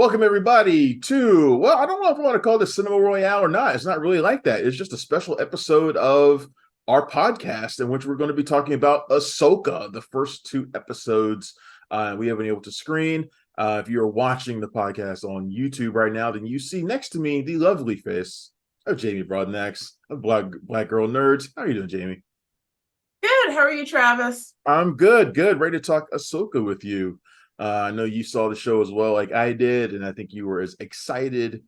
Welcome everybody to, well, I don't know if I want to call this Cinema Royale or not. It's not really like that. It's just a special episode of our podcast in which we're going to be talking about Ahsoka, the first two episodes we haven't been able to screen. If you're watching the podcast on YouTube right now, then you see next to me the lovely face of Jamie Broadnax of Black Girl Nerds. How are you doing, Jamie? Good. How are you, Travis? I'm good, ready to talk Ahsoka with you. I know you saw the show as well, like I did, and I think you were as excited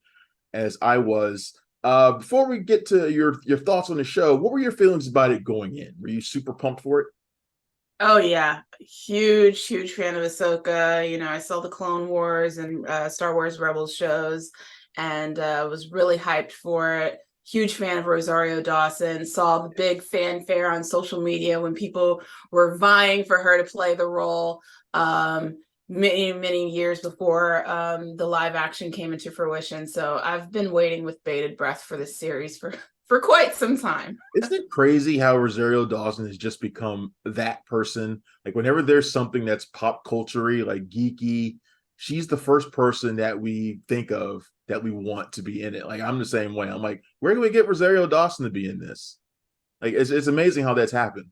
as I was. Before we get to your thoughts on the show, what were your feelings about it going in? Were you super pumped for it? Oh yeah, huge fan of Ahsoka. I saw the Clone Wars and Star Wars Rebels shows, and was really hyped for it. Huge fan of Rosario Dawson. Saw the big fanfare on social media when people were vying for her to play the role. Many years before the live action came into fruition. So I've been waiting with bated breath for this series for quite some time. Isn't it crazy how Rosario Dawson has just become that person? Like whenever there's something that's pop culture-y, like geeky, she's the first person that we think of that we want to be in it. Like I'm the same way. I'm like, where can we get Rosario Dawson to be in this? Like it's amazing how that's happened.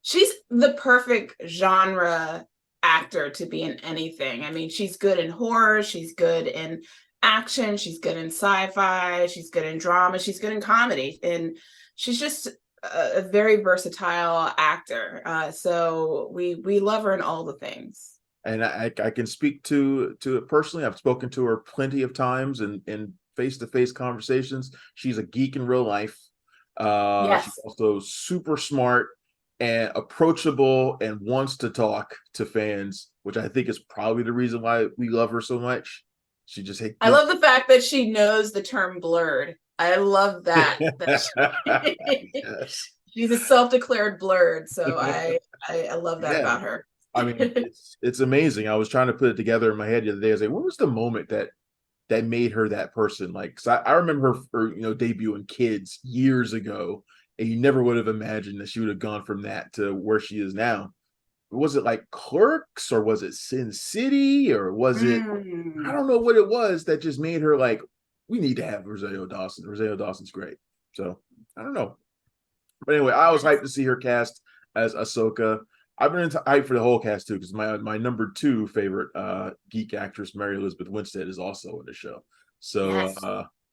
She's the perfect genre actor to be in anything. I mean, she's good in horror, she's good in action, she's good in sci-fi, she's good in drama, she's good in comedy, and she's just a very versatile actor. So we love her in all the things. And I can speak to it personally. I've spoken to her plenty of times in face-to-face conversations. She's a geek in real life. She's Yes. also super smart and approachable and wants to talk to fans, which I think is probably the reason why we love her so much. She just I gives. love the fact that she knows the term blurred. I love that Yes. she's a self-declared blurred. So I love that Yeah. about her. I mean, it's amazing. I was trying to put it together in my head the other day. I was like, what was the moment that made her that person? Like, cause I remember her, debut in Kids years ago, and you never would have imagined that she would have gone from that to where she is now. Was it like Clerks or was it Sin City or was it? I Mm. don't know what it was that just made her like, we need to have Rosario Dawson. Rosario Dawson's great. So I don't know. But anyway, I was hyped to see her cast as Ahsoka. I've been hyped for the whole cast too, because my number two favorite geek actress, Mary Elizabeth Winstead, is also in the show. So Yes.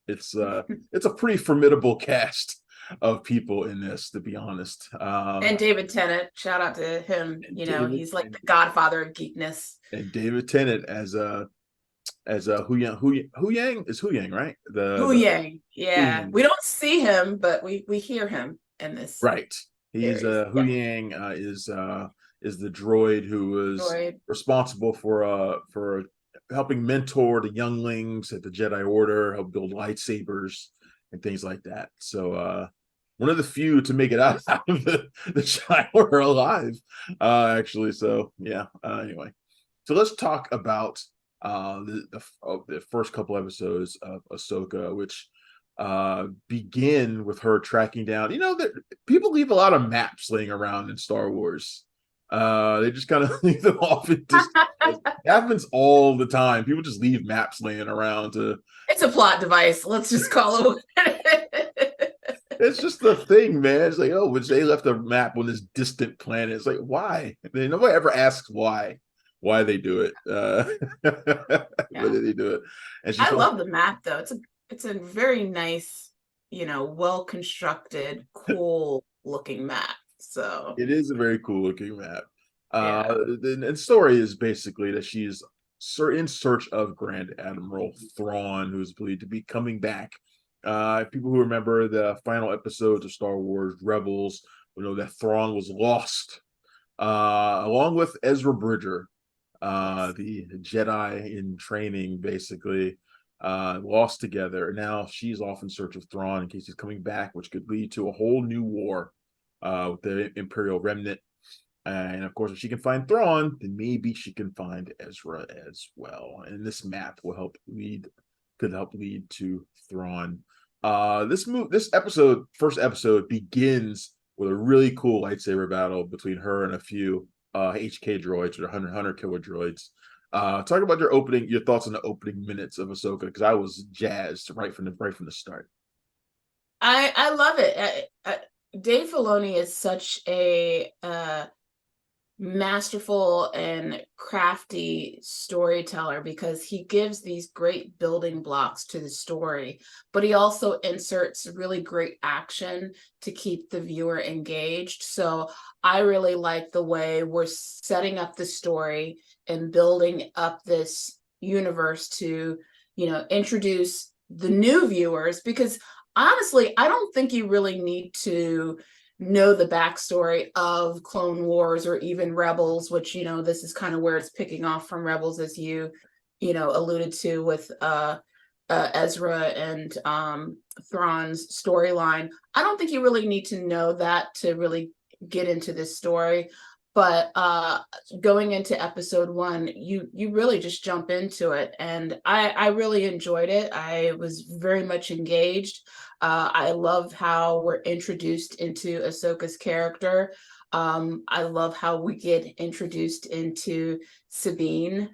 it's a pretty formidable cast of people in this, to be honest. And David Tennant, shout out to him. And David He's like the godfather of geekness. and David Tennant as Hu Yang is Hu Yang, right? Hu The Yang. Hu Yeah. Yang. We don't see him, but we hear him in this Right. He's series. Hu Yeah. Yang is the droid who was Droid. responsible for helping mentor the younglings at the Jedi Order, help build lightsabers and things like that. So one of the few to make it out of the Jedi Order alive, actually. So yeah. Anyway, so let's talk about the first couple episodes of Ahsoka, which begin with her tracking down. That people leave a lot of maps laying around in Star Wars. They just kind of leave them off. It happens all the time. People just leave maps laying around to. It's a plot device. Let's just call it. It's just the thing, man. It's like, oh, which they left a map on this distant planet. It's like, why? Nobody ever asks why they do it. Why Yeah. did they do it? And she I talks. love the map though. It's a very nice, well constructed, cool looking map. So It is a very cool looking map. yeah. The story is basically that she's in search of Grand Admiral Thrawn, who's believed to be coming back. People who remember the final episodes of Star Wars Rebels will know that Thrawn was lost, along with Ezra Bridger, Yes. the Jedi in training, basically. Lost together. Now she's off in search of Thrawn in case he's coming back, which could lead to a whole new war with the Imperial Remnant. And of course, if she can find Thrawn, then maybe she can find Ezra as well. And this map could help lead to Thrawn. This first episode, begins with a really cool lightsaber battle between her and a few HK droids or hunter killer droids. Talk about your thoughts on the opening minutes of Ahsoka, because I was jazzed right from the start. I love it. Dave Filoni is such a masterful and crafty storyteller because he gives these great building blocks to the story, but he also inserts really great action to keep the viewer engaged. So I really like the way we're setting up the story and building up this universe to, introduce the new viewers, because honestly, I don't think you really need to know the backstory of Clone Wars or even Rebels, which, this is kind of where it's picking off from Rebels, as alluded to with Ezra and Thrawn's storyline. I don't think you really need to know that to really get into this story. But going into episode 1, you really just jump into it, and I really enjoyed it. I was very much engaged. I love how we're introduced into Ahsoka's character. I love how we get introduced into Sabine,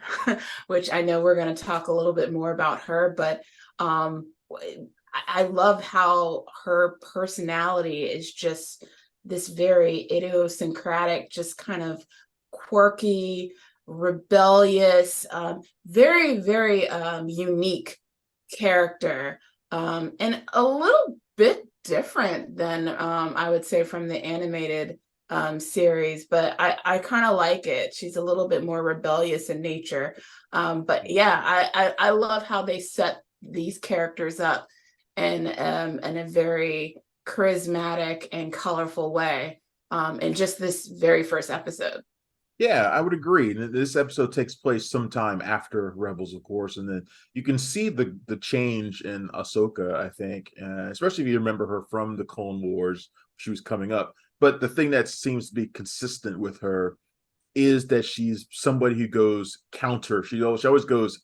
which I know we're going to talk a little bit more about her, but I love how her personality is just this very idiosyncratic, just kind of quirky, rebellious, very, very unique character, and a little bit different than I would say from the animated series, but I kind of like it. She's a little bit more rebellious in nature. But yeah, I love how they set these characters up in a very charismatic and colorful way in just this very first episode. Yeah, I would agree. This episode takes place sometime after Rebels, of course, and then you can see the change in Ahsoka, I think, especially if you remember her from the Clone Wars. She was coming up, but the thing that seems to be consistent with her is that she's somebody who goes counter. She always goes,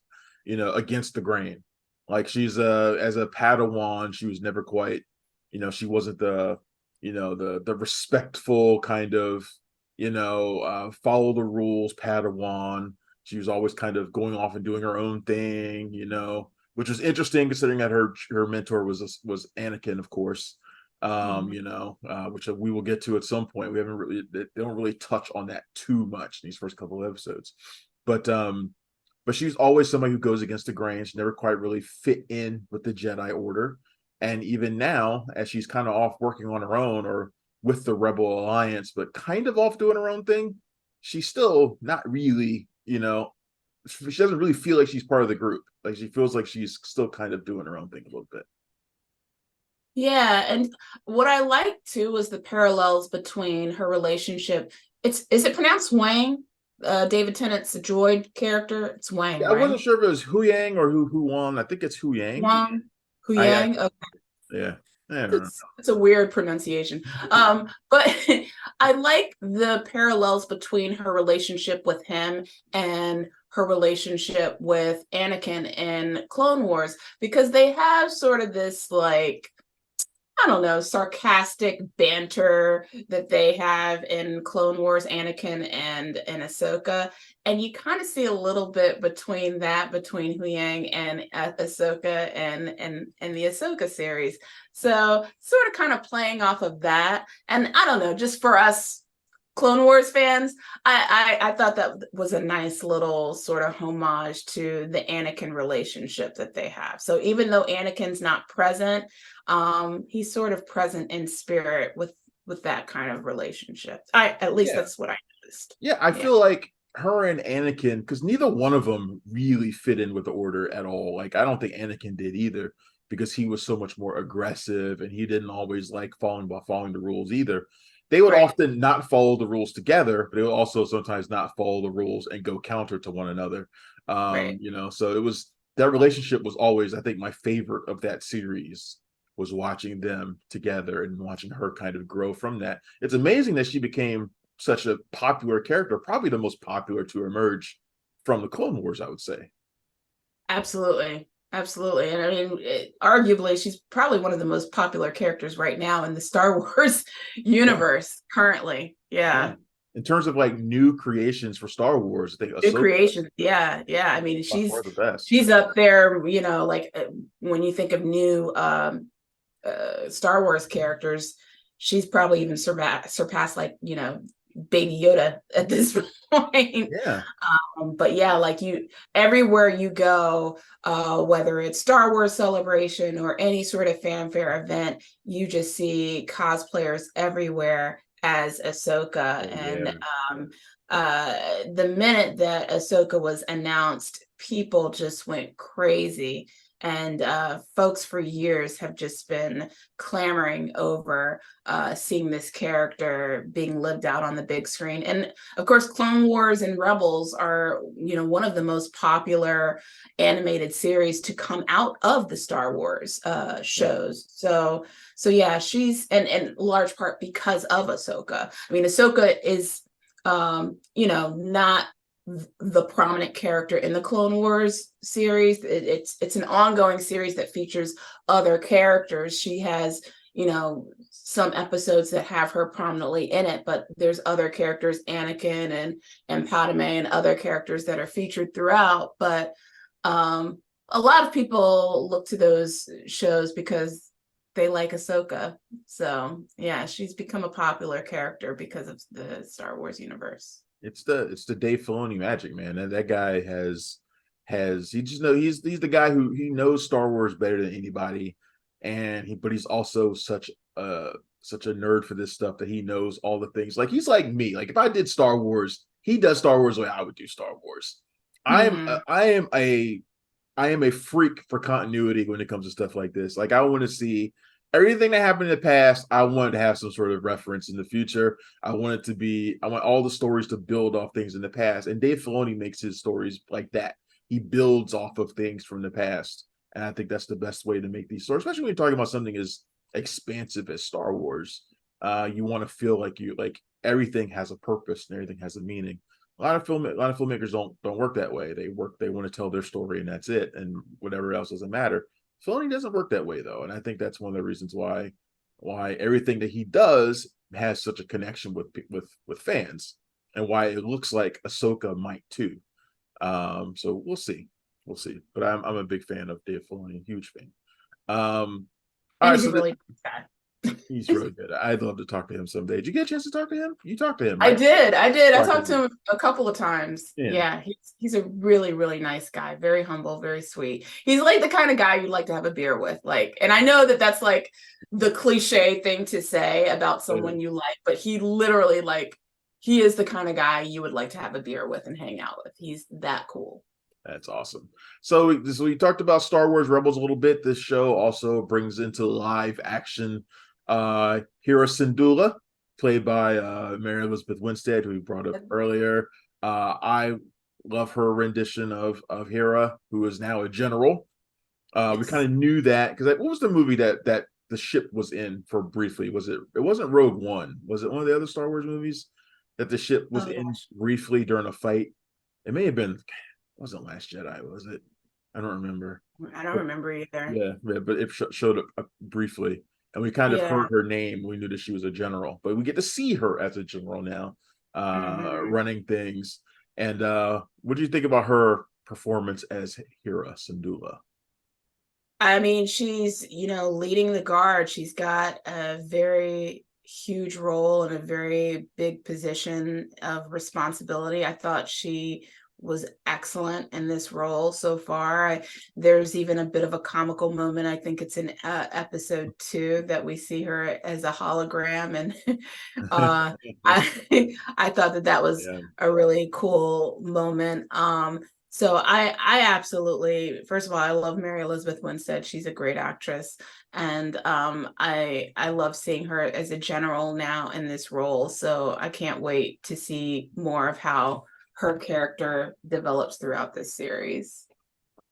against the grain. Like she's as a Padawan, she was never quite, she wasn't the respectful kind of, follow the rules Padawan. She was always kind of going off and doing her own thing, which was interesting considering that her mentor was Anakin, of course. Mhm. Which we will get to at some point. They don't really touch on that too much in these first couple of episodes, but she's always somebody who goes against the grain. She never quite really fit in with the Jedi Order, and even now, as she's kind of off working on her own or with the Rebel Alliance, but kind of off doing her own thing, she's still not really, she doesn't really feel like she's part of the group. Like she feels like she's still kind of doing her own thing a little bit. Yeah, and what I like too was the parallels between her relationship. Is it pronounced Wang? David Tennant's droid character. It's Wang, Yeah, I wasn't right? sure if it was Hu Yang or Hu Wang. I think it's Hu Yang. Wang, Hu I Yang. yeah, I don't know. It's a weird pronunciation. But I like the parallels between her relationship with him and her relationship with Anakin in Clone Wars, because they have sort of this, like, I don't know, sarcastic banter that they have in Clone Wars, Anakin and Ahsoka. And you kind of see a little bit between Hu Yang and Ahsoka and the Ahsoka series. So sort of kind of playing off of that. And I don't know, just for us Clone Wars fans, I thought that was a nice little sort of homage to the Anakin relationship that they have. So even though Anakin's not present, he's sort of present in spirit with that kind of relationship. At least Yeah, that's what I noticed. yeah. I Yeah, feel like her and Anakin, because neither one of them really fit in with the Order at all. Like I don't think Anakin did either, because he was so much more aggressive and he didn't always like following the rules either. They would right, often not follow the rules together, but they would also sometimes not follow the rules and go counter to one another. right. So it was that relationship was always, I think, my favorite of that series was watching them together and watching her kind of grow from that. It's amazing that she became such a popular character, probably the most popular to emerge from the Clone Wars, I would say. Absolutely. Absolutely. And I mean, arguably, she's probably one of the most popular characters right now in the Star Wars Yeah, universe currently. yeah. Yeah. in terms of like new creations for Star Wars, I think New Ahsoka creations. Yeah, yeah. I mean, by far the best. she's up there, like when you think of new Star Wars characters, she's probably even surpassed like, Baby Yoda at this point. Yeah, But yeah, like everywhere you go, whether it's Star Wars Celebration or any sort of fanfare event, you just see cosplayers everywhere as Ahsoka. oh, And yeah. the minute that Ahsoka was announced, people just went crazy. And folks for years have just been clamoring over seeing this character being lived out on the big screen. And of course, Clone Wars and Rebels are, one of the most popular animated series to come out of the Star Wars Yeah. shows. So yeah, she's and large part because of Ahsoka. I mean, Ahsoka is, not the prominent character in the Clone Wars series. It's an ongoing series that features other characters. She has, some episodes that have her prominently in it, but there's other characters, Anakin and Padme, and other characters that are featured throughout. But a lot of people look to those shows because they like Ahsoka. So yeah, she's become a popular character because of the Star Wars universe. It's the Dave Filoni magic, man. And that guy has he just know he's the guy who he knows Star Wars better than anybody, and but he's also such a nerd for this stuff that he knows all the things. Like he's like me. Like if I did Star Wars, he does Star Wars the way I would do Star Wars. I am Mm-hmm. I am a freak for continuity when it comes to stuff like this. Like I want to see everything that happened in the past. I wanted to have some sort of reference in the future. I want all the stories to build off things in the past. And Dave Filoni makes his stories like that. He builds off of things from the past. And I think that's the best way to make these stories, especially when you're talking about something as expansive as Star Wars. You want to feel like everything has a purpose and everything has a meaning. A lot of filmmakers don't work that way. They want to tell their story and that's it, and whatever else doesn't matter. Filoni doesn't work that way though, and I think that's one of the reasons why everything that he does has such a connection with fans, and why it looks like Ahsoka might too. So we'll see. But I'm a big fan of Dave Filoni, huge fan. All And right, he's a so really nice guy. he's really good. I'd love to talk to him someday. Did you get a chance to talk to him? You talked to him, I right? did. I did. I Talked to talked him. to him a couple of times. Yeah. Yeah, he's a really, really nice guy. Very humble, very sweet. He's like the kind of guy you'd like to have a beer with. Like, and I know that that's like the cliche thing to say about someone you like, but he literally he is the kind of guy you would like to have a beer with and hang out with. He's that cool. That's awesome. So we talked about Star Wars Rebels a little bit. This show also brings into live action Hera Syndulla, played by Mary Elizabeth Winstead, who we brought up earlier. I love her rendition of Hera, who is now a general. We kind Yes. of knew that because what was the movie that the ship was in for briefly? Was it? It wasn't Rogue One. Was it one of the other Star Wars movies that the ship was Oh in gosh. briefly during a fight? It may have been. It wasn't Last Jedi, was it? I don't remember. I don't But remember either. yeah, but it showed up briefly, and we kind of heard Yeah. her name. We knew that she was a general, but we get to see her as a general now, Mhm. running things. And what do you think about her performance as Hera Syndulla? I mean, she's, leading the guard. She's got a very huge role and a very big position of responsibility. I thought she was excellent in this role so far. There's even a bit of a comical moment. I think it's in episode 2 that we see her as a hologram, and I thought that was Yeah, a really cool moment. So I absolutely, first of all, I love Mary Elizabeth Winstead. She's a great actress. And I love seeing her as a general now in this role. So I can't wait to see more of how her character develops throughout this series.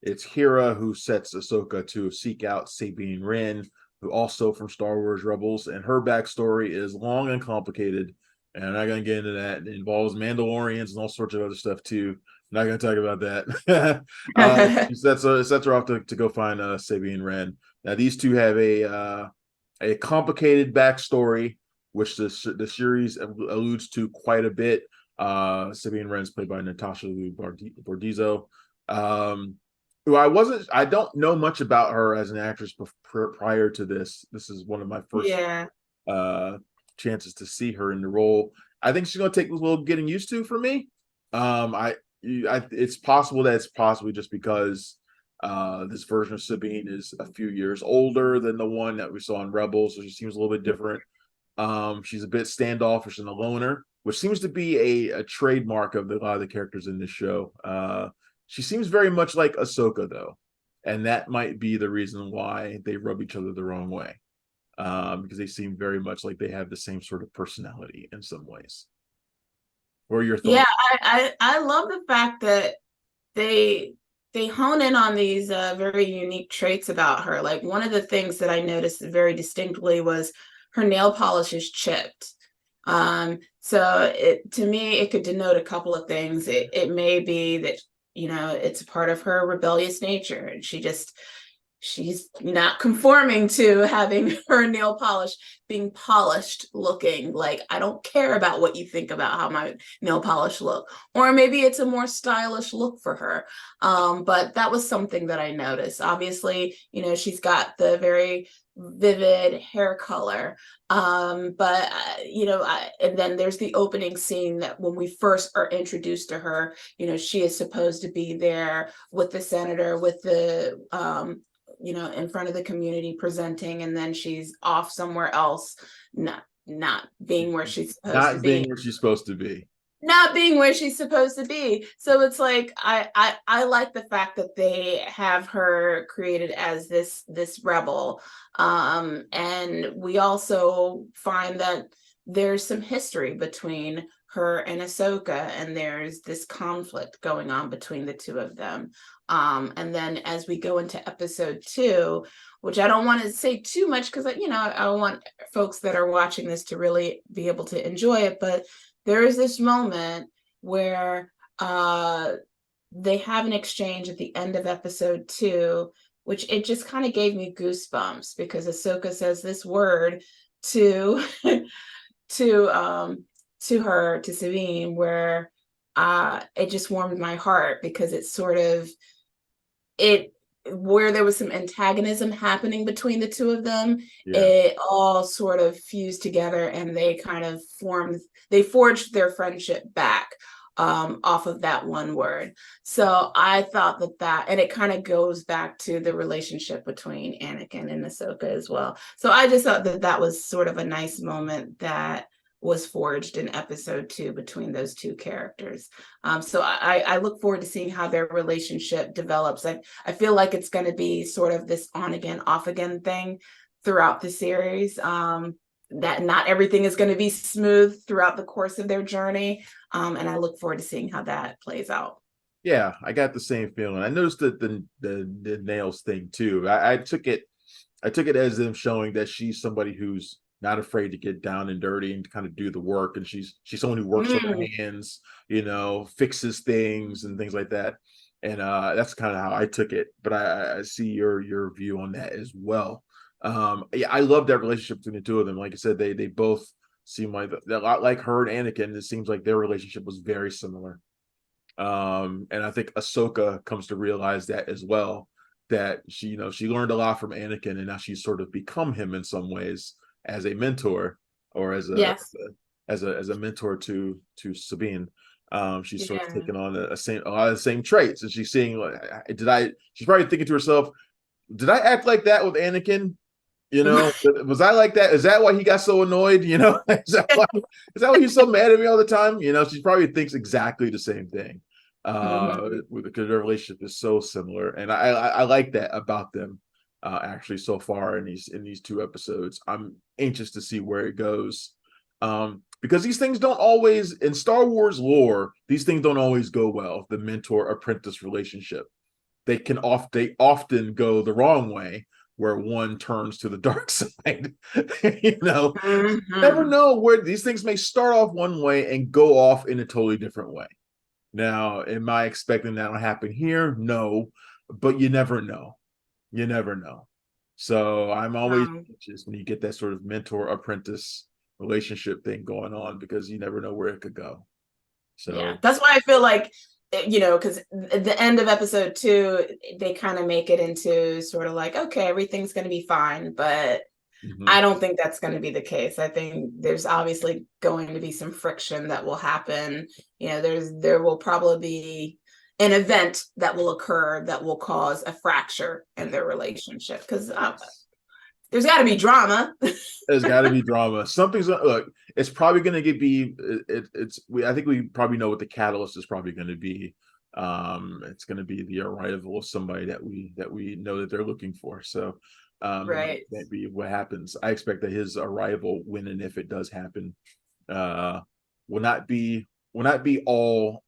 it's Hera who sets Ahsoka to seek out Sabine Wren, who also from Star Wars Rebels, and her backstory is long and complicated. And I'm not going to get into that. It involves Mandalorians and all sorts of other stuff too. I'm not going to talk about that. She sets her off to go find Sabine Wren. Now these two have a complicated backstory which the series alludes to quite a bit. Sabine Wren's played by Natasha Liu Bordizzo, who I don't know much about her as an actress prior to this. This is one of my first Yeah. chances to see her in the role. I think she's going to take a little getting used to for me. It's possible that it's possibly just because this version of Sabine is a few years older than the one that we saw in Rebels, so she seems a little bit different. She's a bit standoffish and a loner, which seems to be a trademark of a lot of the characters in this show. She seems very much like Ahsoka, though, and that might be the reason why they rub each other the wrong way, because they seem very much like they have the same sort of personality in some ways. What are your Yeah, thoughts? I love the fact that they they hone in on these very unique traits about her. Like one of the things that I noticed very distinctly was her nail polish is chipped. So it to me it could denote a couple of things. It may be that it's a part of her rebellious nature, and she's not conforming to having her nail polish being polished looking. Like, I don't care about what you think about how my nail polish look. Or maybe it's a more stylish look for her. But that was something that I noticed. Obviously, she's got the very vivid hair color. But and then there's the opening scene that when we first are introduced to her, she is supposed to be there with the senator, with the in front of the community presenting, and then she's off somewhere else, not being where she's supposed to Not being be. where she's supposed to be. Not being where she's supposed to be. So it's like I like the fact that they have her created as this rebel. And we also find that there's some history between her and Ahsoka, and there's this conflict going on between the two of them. And then as we go into episode 2, which I don't want to say too much because I want folks that are watching this to really be able to enjoy it, but there is this moment where they have an exchange at the end of episode 2, which it just kind of gave me goosebumps because Ahsoka says this word to to Sabine, where it just warmed my heart because it's sort of it where there was some antagonism happening between the two of them. Yeah. It all sort of fused together, and they kind of forged their friendship back off of that one word. So I thought and it kind of goes back to the relationship between Anakin and Ahsoka as well. So I just thought that was sort of a nice moment that was forged in episode 2 between those two characters. So I look forward to seeing how their relationship develops. I feel like it's going to be sort of this on again, off again thing throughout the series. That not everything is going to be smooth throughout the course of their journey. And I look forward to seeing how that plays out. Yeah, I got the same feeling. I noticed that the nails thing too. I took it as them showing that she's somebody who's not afraid to get down and dirty and to kind of do the work. And she's someone who works with her hands, fixes things and things like that. And that's kind of how I took it. But I see your view on that as well. Yeah, I love that relationship between the two of them. Like I said, they both seem like a lot like her and Anakin. It seems like their relationship was very similar. And I think Ahsoka comes to realize that as well, that she learned a lot from Anakin, and now she's sort of become him in some ways as a mentor, or as Yes. a mentor to Sabine. She's sort of Yeah. taken on a lot of the same traits, and she's seeing she's probably thinking to herself, did I act like that with Anakin? Was I like that? Is that why he got so annoyed? Is that why he's so mad at me all the time? She probably thinks exactly the same thing. Because their relationship is so similar, and I like that about them. Actually, so far in these 2 episodes, I'm anxious to see where it goes. Because these things don't always, in Star Wars lore, these things don't always go well. The mentor apprentice relationship, they often go the wrong way, where one turns to the dark side. Never know where these things may start off one way and go off in a totally different way. Now, am I expecting that to happen here? No, but you never know. You never know. So I'm always anxious when you get that sort of mentor apprentice relationship thing going on, because you never know where it could go. Yeah, So that's why I feel like, because at the end of episode 2, they kind of make it into sort of like, okay, everything's going to be fine, but I don't think that's going to be the case. I think there's obviously going to be some friction that will happen. There will probably be an event that will occur that will cause a fracture in their relationship, because yes. there's got to be drama. There's got to be drama. Something's look. It's probably going to be. It's. I think we probably know what the catalyst is probably going to be. It's going to be the arrival of somebody that we know that they're looking for. So, Right. that be what happens. I expect that his arrival, when and if it does happen, uh, will not be all.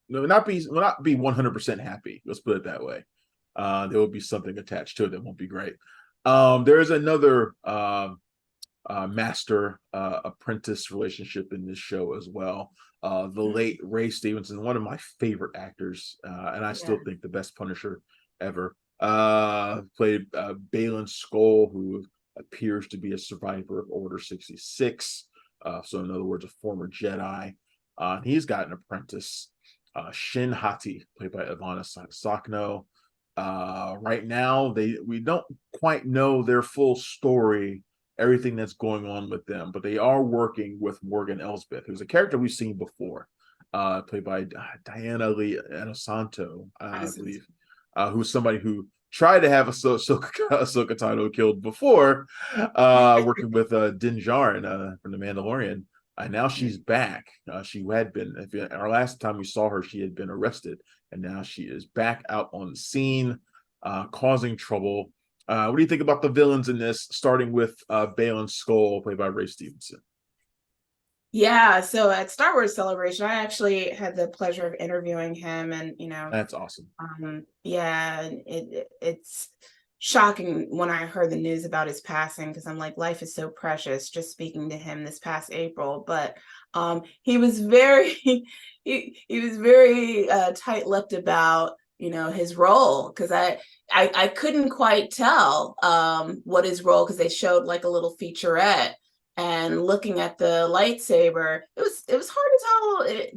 No, will not be 100% happy. Let's put it that way. There will be something attached to it that won't be great. There is another master apprentice relationship in this show as well. The late Ray Stevenson, one of my favorite actors, and I still think the best Punisher ever, played Balin Skull, who appears to be a survivor of Order 66. So, in other words, a former Jedi. He's got an apprentice, Shin Hati, played by Ivana Sakno. Right now, we don't quite know their full story, everything that's going on with them, but they are working with Morgan Elsbeth, who's a character we've seen before, played by Diana Lee Inosanto, I believe, who's somebody who tried to have Ahsoka Tano killed before, working with Din Djarin from The Mandalorian. Now she's back. She had been, our last time we saw her, she had been arrested, and now she is back out on the scene, causing trouble. What do you think about the villains in this, starting with Balin Skull, played by Ray Stevenson? Yeah, so at Star Wars Celebration, I actually had the pleasure of interviewing him, and That's awesome. yeah, it's shocking when I heard the news about his passing, because I'm like, life is so precious. Just speaking to him this past April, but he was very he was very tight-lipped about his role, because I couldn't quite tell what his role, because they showed like a little featurette, and looking at the lightsaber, it was hard to tell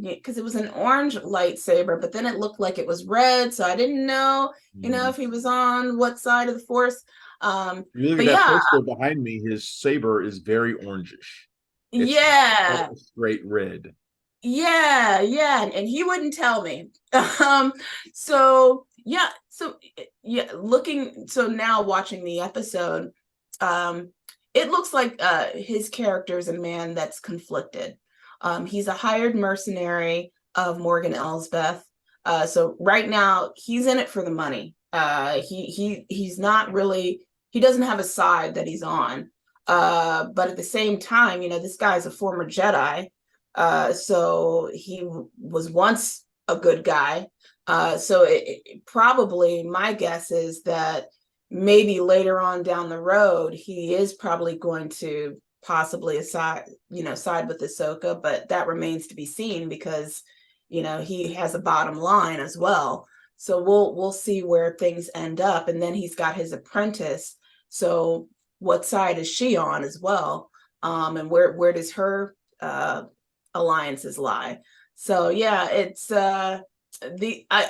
because it was an orange lightsaber, but then it looked like it was red, so I didn't know if he was on what side of the Force. You look But at that yeah, poster behind me, his saber is very orangish. It's not yeah, a straight red. yeah, and he wouldn't tell me. So yeah, so now watching the episode, um, it looks like his character is a man that's conflicted. He's a hired mercenary of Morgan Elsbeth. So right now he's in it for the money. He's not really, he doesn't have a side that he's on. But at the same time, this guy's a former Jedi. So he was once a good guy. So probably, my guess is that maybe later on down the road, he is probably going to possibly side with Ahsoka, but that remains to be seen, because he has a bottom line as well. So we'll see where things end up, and then he's got his apprentice. So what side is she on as well? And where does her alliances lie? So yeah, it's I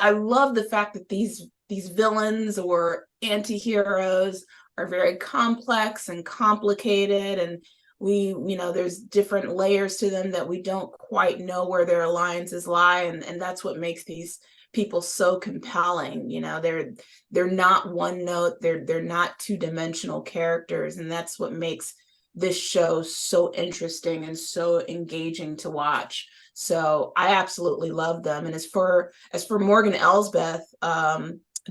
love the fact that these villains or anti-heroes are very complex and complicated, and there's different layers to them that we don't quite know where their alliances lie, and that's what makes these people so compelling. They're not one note, they're not two-dimensional characters, and that's what makes this show so interesting and so engaging to watch. So I absolutely love them. And as for Morgan Elsbeth,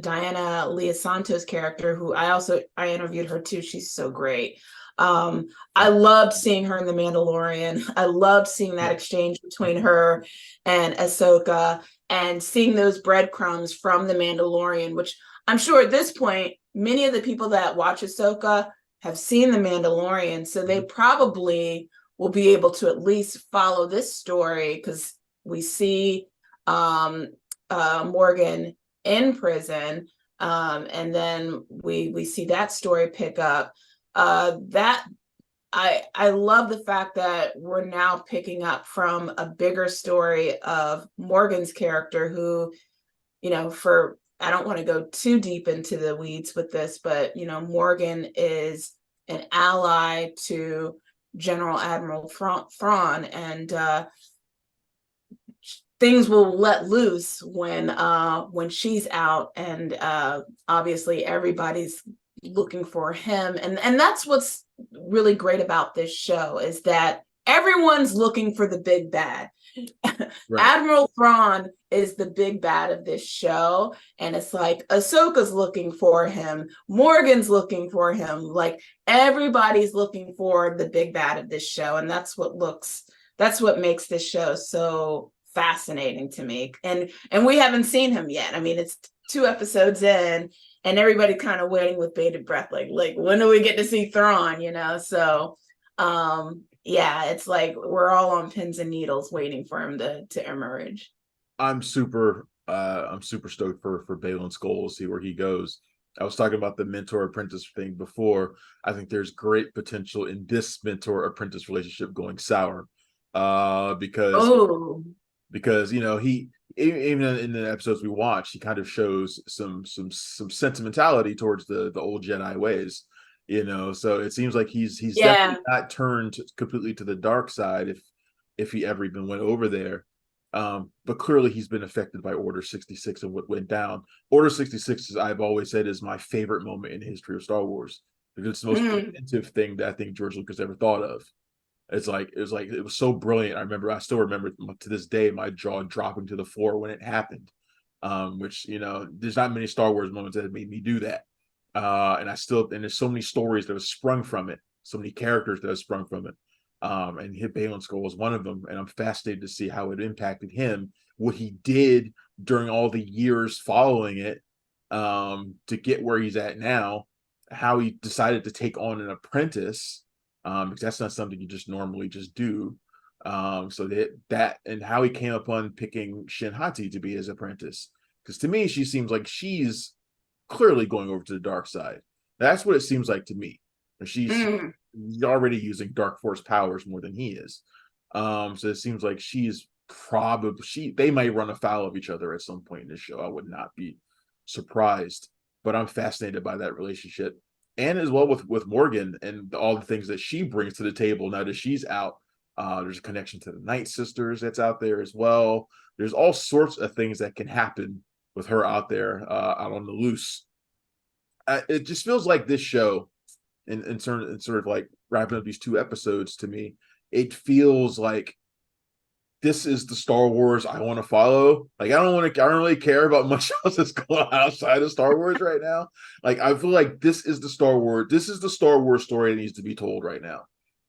Diana Leah Santos' character, who I interviewed her too. She's so great. I loved seeing her in The Mandalorian. I loved seeing that exchange between her and Ahsoka, and seeing those breadcrumbs from The Mandalorian, which I'm sure at this point, many of the people that watch Ahsoka have seen The Mandalorian, so they probably will be able to at least follow this story, because we see Morgan in prison, and then we see that story pick up. That I love the fact that we're now picking up from a bigger story of Morgan's character, who, for I don't want to go too deep into the weeds with this, but Morgan is an ally to General Admiral Thrawn, and things will let loose when she's out, and obviously everybody's looking for him, and that's what's really great about this show, is that everyone's looking for the big bad. Right. Admiral Thrawn is the big bad of this show, and it's like Ahsoka's looking for him, Morgan's looking for him, like everybody's looking for the big bad of this show, and that's what makes this show so fascinating to me. And we haven't seen him yet. I mean, it's 2 episodes in, and everybody kind of waiting with bated breath, like when do we get to see Thrawn? So yeah, it's like we're all on pins and needles waiting for him to emerge. I'm super stoked for Baylan Skoll to see where he goes. I was talking about the mentor apprentice thing before. I think there's great potential in this mentor apprentice relationship going sour. Because Oh, he, even in the episodes we watched, he kind of shows some sentimentality towards the old Jedi ways. So it seems like he's yeah. definitely not turned completely to the dark side, if he ever even went over there. But clearly he's been affected by Order 66 and what went down. Order 66, as I've always said, is my favorite moment in the history of Star Wars, because it's the most inventive thing that I think George Lucas ever thought of. It was so brilliant. I still remember to this day my jaw dropping to the floor when it happened. Which, there's not many Star Wars moments that have made me do that. And there's so many stories that have sprung from it, so many characters that have sprung from it. And Baylan Skoll was one of them, and I'm fascinated to see how it impacted him, what he did during all the years following it, to get where he's at now, how he decided to take on an apprentice, because that's not something you just normally just do. So that and how he came upon picking Shin Hati to be his apprentice, because to me she seems like she's clearly going over to the dark side. That's what it seems like to me. She's already using dark force powers more than he is. So it seems like they might run afoul of each other at some point in this show. I would not be surprised, but I'm fascinated by that relationship, and as well with Morgan and all the things that she brings to the table now that she's out. There's a connection to the Night Sisters that's out there as well. There's all sorts of things that can happen with her out there, out on the loose. It just feels like this show, in sort of like wrapping up these 2 episodes, to me, it feels like this is the Star Wars I want to follow. Like, I don't really care about much else that's going on outside of Star Wars right now. Like, I feel like this is the Star Wars story that needs to be told right now.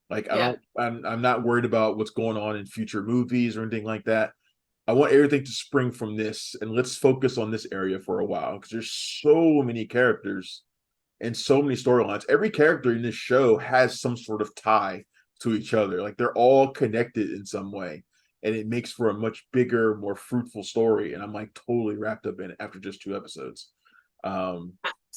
Like, Yeah. I'm not worried about what's going on in future movies or anything like that. I want everything to spring from this, and let's focus on this area for a while, because there's so many characters and so many storylines. Every character in this show has some sort of tie to each other. Like, they're all connected in some way, and it makes for a much bigger, more fruitful story. And I'm like totally wrapped up in it after just 2 episodes. This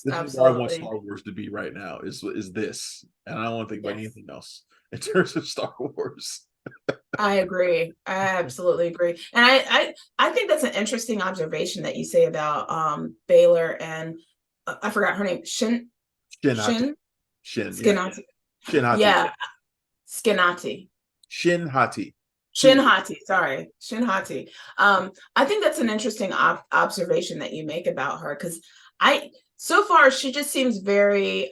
is where I want Absolutely. Star Wars to be right now. Is this, and I don't want to think about Yes. anything else in terms of Star Wars. I agree. I absolutely agree. And I think that's an interesting observation that you say about Baylor and I forgot her name. Shin Hati. Shin Shin, yeah. Skinati. Shin Hati. Yeah, Skinati. Shin Hati. Shin Hati, sorry. Shin Hati. I think that's an interesting observation that you make about her, because so far she just seems very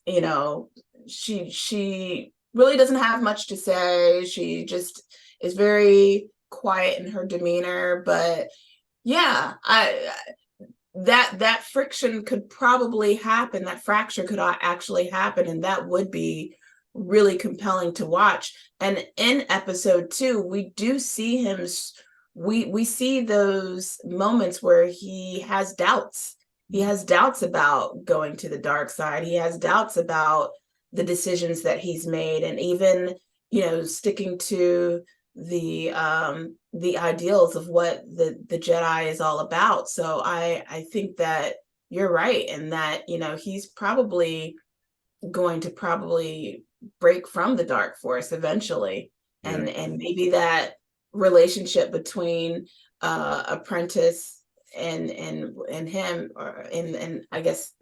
you know, she really doesn't have much to say. She just is very quiet in her demeanor, but yeah, that friction could probably happen. That fracture could actually happen, and that would be really compelling to watch. And in episode 2, we do see him. We see those moments where he has doubts. He has doubts about going to the dark side. He has doubts about the decisions that he's made, and even sticking to the ideals of what the Jedi is all about. So I think that you're right, and that he's probably going to break from the dark force eventually, Yeah. and maybe that relationship between apprentice and him, or and I guess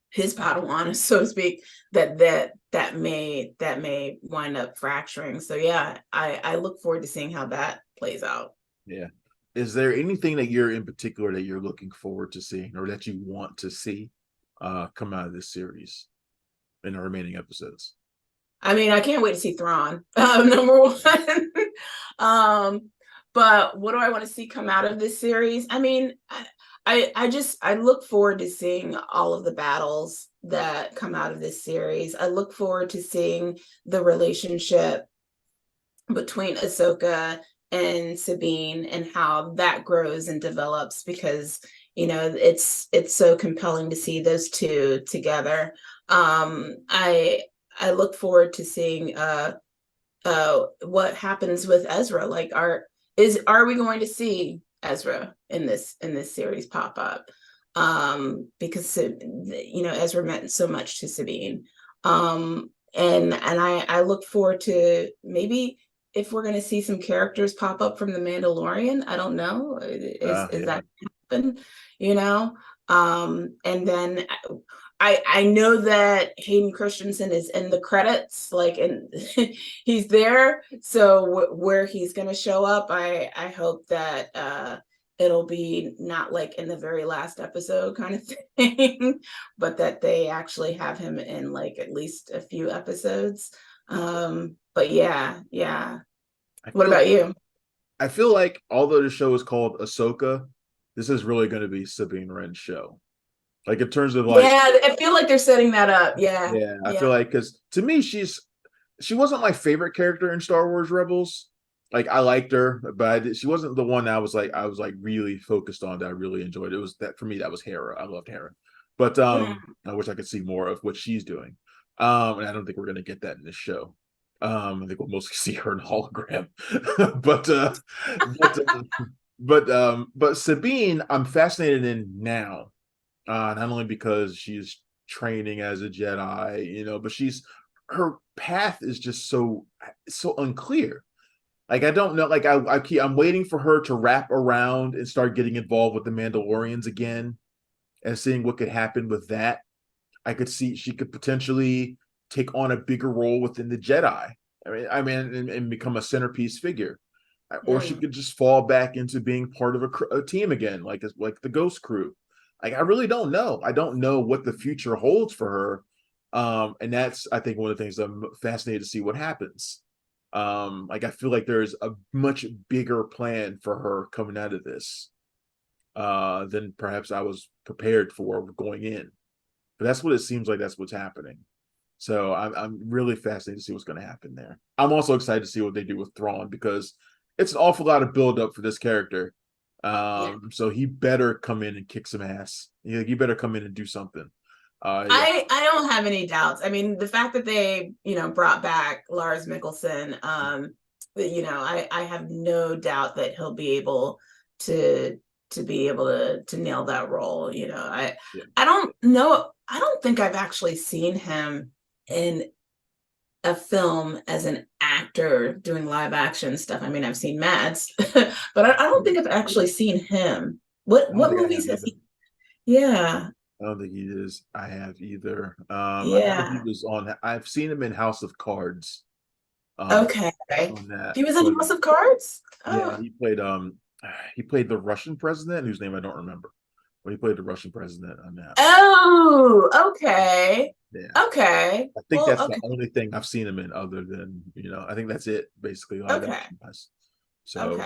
his Padawan, so to speak, that may wind up fracturing. So yeah, I look forward to seeing how that plays out. Yeah. Is there anything that you're in particular that you're looking forward to seeing or that you want to see come out of this series in the remaining episodes? I mean, I can't wait to see Thrawn, number one. um, but what do I want to see come out of this series? I mean, I look forward to seeing all of the battles that come out of this series. I look forward to seeing the relationship between Ahsoka and Sabine and how that grows and develops, because it's so compelling to see those two together. I look forward to seeing what happens with Ezra. Like, are we going to see Ezra in this series pop up? Because Ezra meant so much to Sabine. And I look forward to maybe if we're going to see some characters pop up from the Mandalorian. I don't know. Is Yeah. that happen? You know? And then I know that Hayden Christensen is in the credits, like, and he's there. So where he's going to show up, I hope that it'll be not like in the very last episode kind of thing, but that they actually have him in like at least a few episodes. But yeah. I What feel about you? I feel like although the show is called Ahsoka, this is really going to be Sabine Wren's show. Like in terms of like, Yeah, I feel like they're setting that up. Yeah, yeah, I yeah. feel like because to me she wasn't my favorite character in Star Wars Rebels. Like I liked her, but she wasn't the one that I was like really focused on that I really enjoyed. It was that for me that was Hera. I loved Hera, but Mm. I wish I could see more of what she's doing. And I don't think we're gonna get that in this show. I think we'll mostly see her in hologram, but but but Sabine, I'm fascinated in now, not only because she's training as a Jedi, but her path is just so unclear. Like I don't know. Like I'm waiting for her to wrap around and start getting involved with the Mandalorians again and seeing what could happen with that. I could see she could potentially take on a bigger role within the Jedi. I mean, and become a centerpiece figure, or she Mm. could just fall back into being part of a team again, like the Ghost Crew. Like I really don't know. I don't know what the future holds for her, and that's I think one of the things I'm fascinated to see what happens. Like I feel like there's a much bigger plan for her coming out of this than perhaps I was prepared for going in. But that's what it seems like. That's what's happening. So I'm really fascinated to see what's going to happen there. I'm also excited to see what they do with Thrawn because it's an awful lot of build up for this character. Yeah. So he better come in and kick some ass. He better come in and do something. Yeah, I don't have any doubts. I mean, the fact that they, brought back Lars Mikkelsen, I have no doubt that he'll be able to be able to nail that role. yeah. I don't know. I don't think I've actually seen him in a film as an actor doing live action stuff. I mean, I've seen Mads, but I don't think I've actually seen him. What I don't what think I have movies has either. he? Yeah, I don't think he is. I have either. I know he yeah. was on. I've seen him in House of Cards. Um, Okay. on that, He was in but House of Cards? yeah, Oh, he played the Russian president whose name I don't remember. But he played the Russian president on that. oh, okay. Yeah. Okay. I think Well, that's the okay. only thing I've seen him in other than, I think that's it basically live Okay. action wise. So, Okay.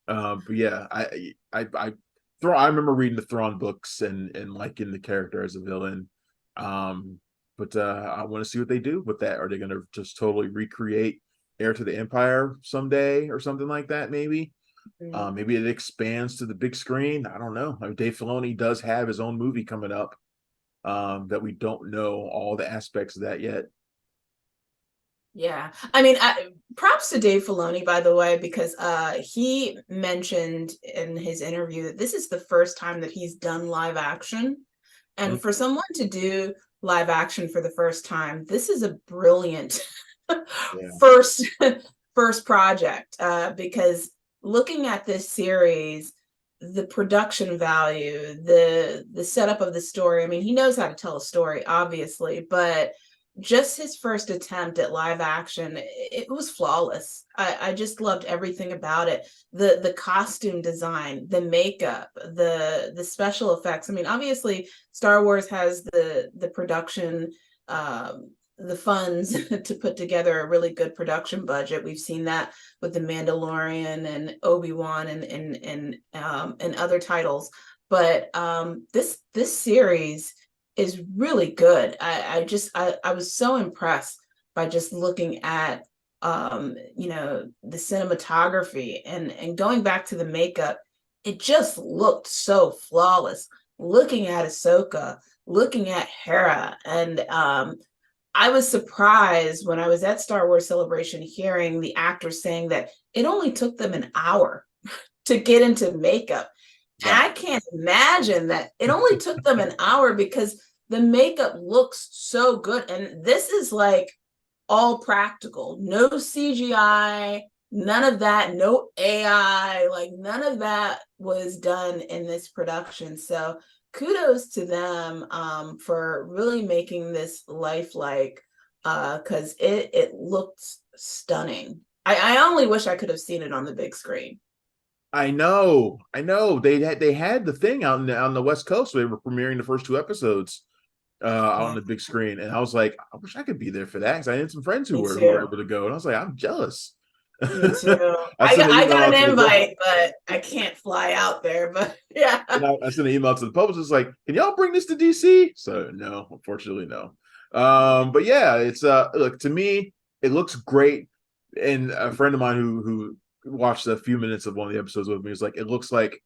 but yeah, I remember reading the Thrawn books and liking the character as a villain. But I want to see what they do with that. Are they going to just totally recreate Heir to the Empire someday or something like that? Mm. Maybe it expands to the big screen. I don't know. I mean, Dave Filoni does have his own movie coming up that we don't know all the aspects of that yet. Yeah. I mean, props to Dave Filoni, by the way, because he mentioned in his interview that this is the first time that he's done live action. And Mm, for someone to do live action for the first time, this is a brilliant Yeah. first first project, because looking at this series, the production value, the setup of the story. I mean, he knows how to tell a story, obviously, but just his first attempt at live action, it was flawless. I just loved everything about it. The costume design, the makeup, the special effects. I mean, obviously Star Wars has the production, the funds to put together a really good production budget. We've seen that with the Mandalorian and Obi-Wan and other titles. But this series is really good. I was so impressed by just looking at the cinematography and going back to the makeup. It just looked so flawless. Looking at Ahsoka, looking at Hera, and I was surprised when I was at Star Wars Celebration hearing the actors saying that it only took them an hour to get into makeup. And Wow. I can't imagine that it only took them an hour because the makeup looks so good. And this is like all practical, no CGI, none of that, no AI, like none of that was done in this production. So kudos to them, for really making this lifelike, because it looked stunning. I only wish I could have seen it on the big screen. I know, I know. They had the thing out on the West Coast. They were premiering the first two episodes on Yeah, the big screen, and I was like, I wish I could be there for that because I had some friends me who were too. able to go, and I was like, I'm jealous. Me too. I sent an I email got out to an the book. invite, but I can't fly out there. But yeah. And I sent an email to the publicist like, can y'all bring this to DC? So no, unfortunately, no. Yeah. But yeah, it's look, to me, it looks great. And a friend of mine who watched a few minutes of one of the episodes with me was like, it looks like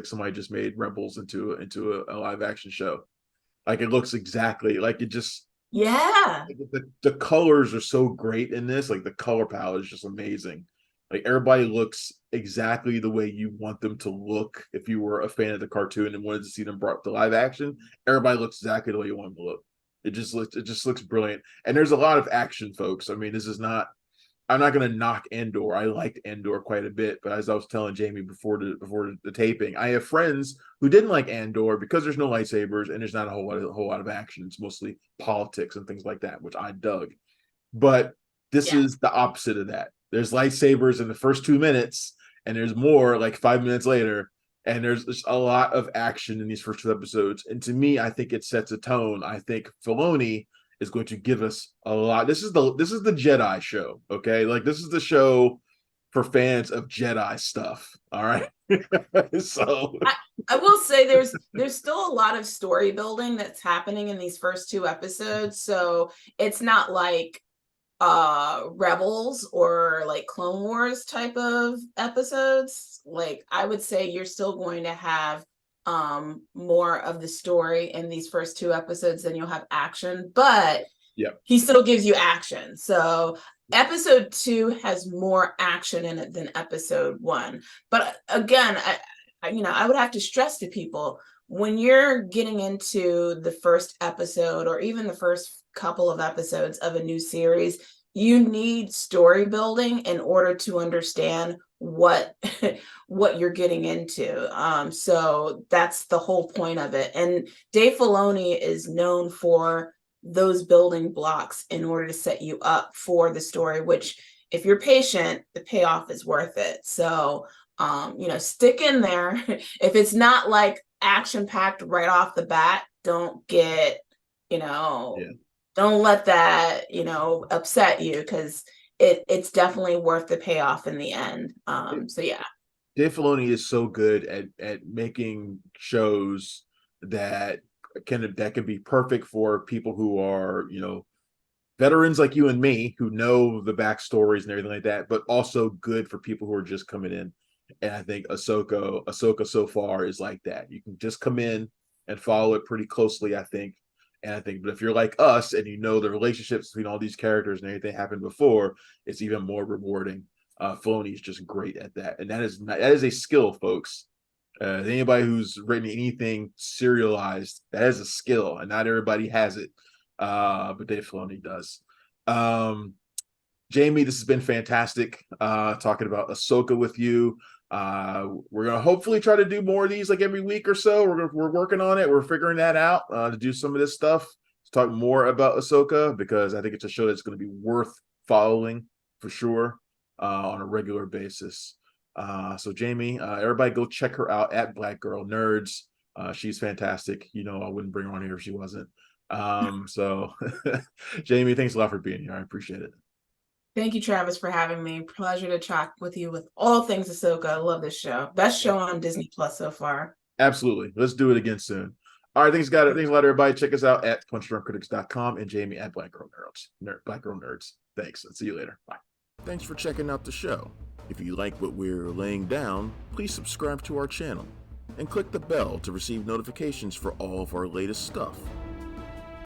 somebody just made Rebels into a live action show. Like it looks exactly like it just Yeah. the colors are so great in this. Like the color palette is just amazing. Like everybody looks exactly the way you want them to look. If you were a fan of the cartoon and wanted to see them brought to live action, everybody looks exactly the way you want them to look. It just looks brilliant. And there's a lot of action, folks. I mean, this is not I'm not going to knock Andor. I liked Andor quite a bit, but as I was telling Jamie before the taping, I have friends who didn't like Andor because there's no lightsabers and there's not a whole lot of action. It's mostly politics and things like that, which I dug. But this Yeah. is the opposite of that. There's lightsabers in the first 2 minutes, and there's more like 5 minutes later, and there's just a lot of action in these first two episodes. And to me, I think it sets a tone. I think Filoni is going to give us a lot. This is the Jedi show, okay? Like this is the show for fans of Jedi stuff. All right. So I, I will say there's still a lot of story building that's happening in these first two episodes. So it's not like Rebels or like Clone Wars type of episodes. Like I would say you're still going to have more of the story in these first two episodes than you'll have action, but yeah, he still gives you action. So episode two has more action in it than episode one. But again, I would have to stress to people, when you're getting into the first episode or even the first couple of episodes of a new series, you need story building in order to understand what what you're getting into. So that's the whole point of it. And Dave Filoni is known for those building blocks in order to set you up for the story, which if you're patient, the payoff is worth it. So stick in there. If it's not like action packed right off the bat, don't get, you know, yeah. don't let that, upset you, because it's definitely worth the payoff in the end. So yeah. Dave Filoni is so good at making shows that can be perfect for people who are veterans like you and me who know the backstories and everything like that, but also good for people who are just coming in. And I think Ahsoka so far is like that. You can just come in and follow it pretty closely, I think. And I think, but if you're like us and you know the relationships between all these characters and everything happened before, it's even more rewarding. Filoni is just great at that, and that is a skill, folks. Anybody who's written anything serialized, that is a skill, and not everybody has it. But Dave Filoni does. Jamie, this has been fantastic. Talking about Ahsoka with you. We're gonna hopefully try to do more of these like every week or so. We're working on it. We're figuring that out to do some of this stuff, to talk more about Ahsoka, because I think it's a show that's going to be worth following for sure on a regular basis. So Jamie, everybody go check her out at Black Girl Nerds. She's fantastic. I wouldn't bring her on here if she wasn't. So Jamie, thanks a lot for being here. I appreciate it. Thank you, Travis, for having me. Pleasure to chat with you with all things Ahsoka. I love this show. Best show on Disney Plus so far. Absolutely. Let's do it again soon. All right, thanks, guys. Thanks a lot, everybody. Check us out at punchdrunkcritics.com and Jamie at Black Girl Nerds. Thanks. I'll see you later. Bye. Thanks for checking out the show. If you like what we're laying down, please subscribe to our channel and click the bell to receive notifications for all of our latest stuff.